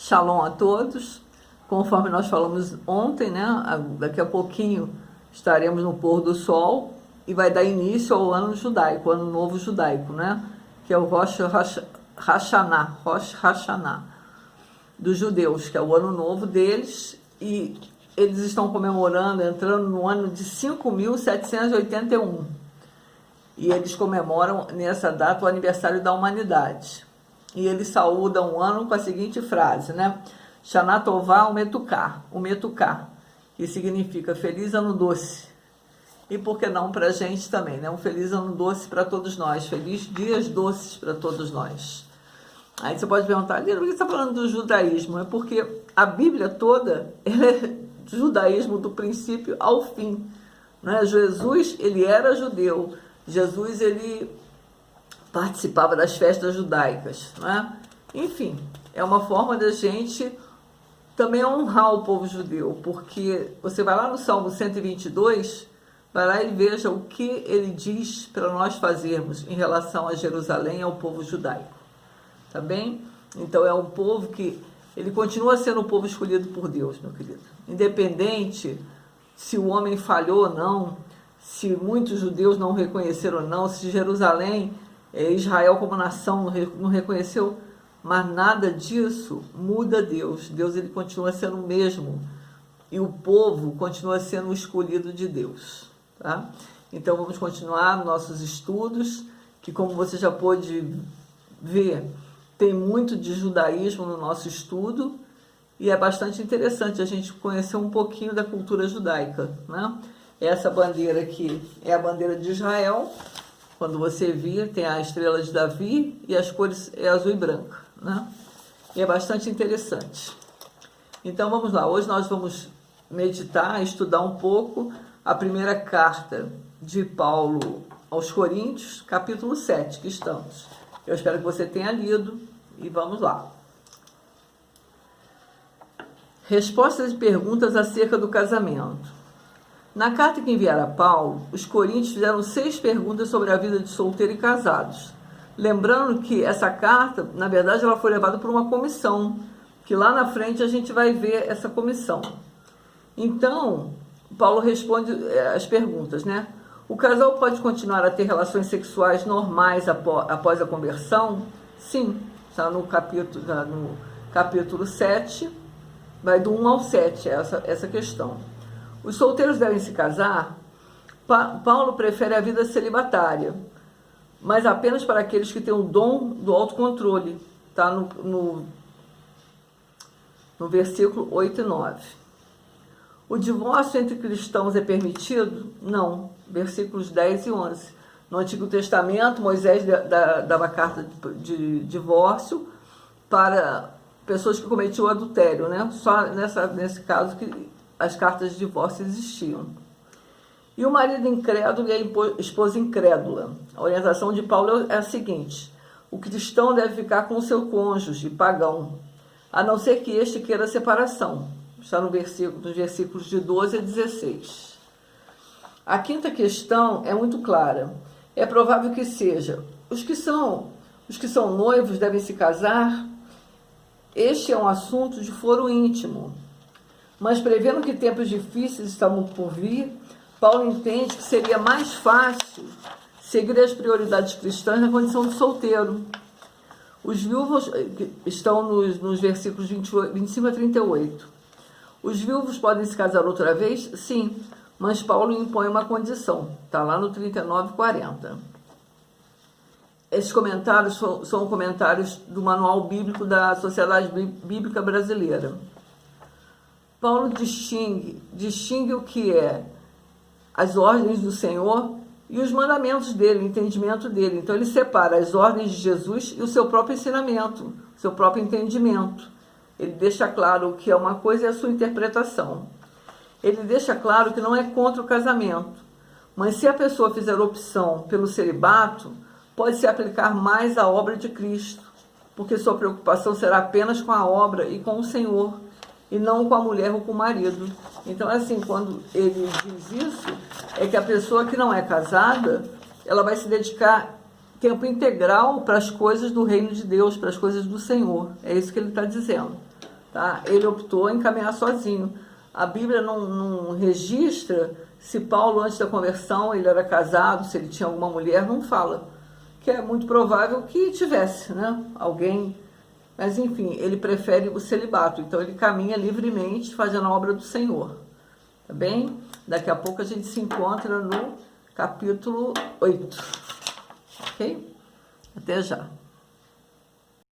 Shalom a todos. Conforme nós falamos ontem, né? Daqui a pouquinho estaremos no pôr do sol e vai dar início ao ano judaico, o ano novo judaico, né? Que é o Rosh Hashanah dos judeus, que é o ano novo deles, e eles estão comemorando, entrando no ano de 5.781. E eles comemoram nessa data o aniversário da humanidade. E eles saúdam o ano com a seguinte frase, né? Shana Tová o Metuká, que significa feliz ano doce. E por que não para a gente também, né? Um feliz ano doce para todos nós, feliz dias doces para todos nós. Aí você pode perguntar, Lina, por que você está falando do judaísmo? É porque a Bíblia toda é judaísmo do princípio ao fim, né? Jesus, ele era judeu. Jesus, ele participava das festas judaicas, né? Enfim, é uma forma da gente também honrar o povo judeu, porque você vai lá no Salmo 122, vai lá e veja o que ele diz para nós fazermos em relação a Jerusalém e ao povo judaico, tá bem? Então é um povo que, ele continua sendo o povo escolhido por Deus, meu querido. Independente se o homem falhou ou não, se muitos judeus não reconheceram ou não, se Jerusalém, Israel como nação não reconheceu, mas nada disso muda Deus. Deus, ele continua sendo o mesmo, e o povo continua sendo o escolhido de Deus, tá? Então vamos continuar nossos estudos, que como você já pôde ver, tem muito de judaísmo no nosso estudo, e é bastante interessante a gente conhecer um pouquinho da cultura judaica, né? Essa bandeira aqui é a bandeira de Israel. Quando você vir, tem a estrela de Davi e as cores é azul e branca, né? E é bastante interessante. Então vamos lá, hoje nós vamos meditar, estudar um pouco a primeira carta de Paulo aos Coríntios, capítulo 7, que estamos. Eu espero que você tenha lido e vamos lá. Respostas e perguntas acerca do casamento. Na carta que enviaram a Paulo, os coríntios fizeram 6 perguntas sobre a vida de solteiro e casados. Lembrando que essa carta, na verdade, ela foi levada por uma comissão, que lá na frente a gente vai ver essa comissão. Então, Paulo responde as perguntas, né? O casal pode continuar a ter relações sexuais normais após a conversão? Sim, está no capítulo 7, vai do 1 ao 7, essa questão. Os solteiros devem se casar? Paulo prefere a vida celibatária, mas apenas para aqueles que têm o dom do autocontrole. Está no versículo 8 e 9. O divórcio entre cristãos é permitido? Não. Versículos 10 e 11. No Antigo Testamento, Moisés dava carta de divórcio para pessoas que cometiam adultério, né? Só nesse caso que as cartas de divórcio existiam. E o marido incrédulo e a esposa incrédula. A orientação de Paulo é a seguinte: o cristão deve ficar com o seu cônjuge pagão, a não ser que este queira separação. Está nos versículos de 12 a 16. A quinta questão é muito clara. É provável que seja: os que são noivos devem se casar? Este é um assunto de foro íntimo. Mas prevendo que tempos difíceis estão por vir, Paulo entende que seria mais fácil seguir as prioridades cristãs na condição de solteiro. Os viúvos estão nos versículos 25 a 38. Os viúvos podem se casar outra vez? Sim, mas Paulo impõe uma condição. Está lá no 39 e 40. Esses comentários são comentários do Manual Bíblico da Sociedade Bíblica Brasileira. Paulo distingue o que é as ordens do Senhor e os mandamentos dele, o entendimento dele. Então ele separa as ordens de Jesus e o seu próprio ensinamento, o seu próprio entendimento. Ele deixa claro o que é uma coisa e a sua interpretação. Ele deixa claro que não é contra o casamento, mas se a pessoa fizer opção pelo celibato, pode se aplicar mais à obra de Cristo, porque sua preocupação será apenas com a obra e com o Senhor, e não com a mulher ou com o marido. Então, assim, quando ele diz isso, é que a pessoa que não é casada, ela vai se dedicar tempo integral para as coisas do reino de Deus, para as coisas do Senhor. É isso que ele está dizendo, tá? Ele optou em caminhar sozinho. A Bíblia não registra se Paulo, antes da conversão, ele era casado, se ele tinha alguma mulher, não fala. Que é muito provável que tivesse, né? Alguém. Mas, enfim, ele prefere o celibato. Então, ele caminha livremente fazendo a obra do Senhor. Tá bem? Daqui a pouco a gente se encontra no capítulo 8. Ok? Até já.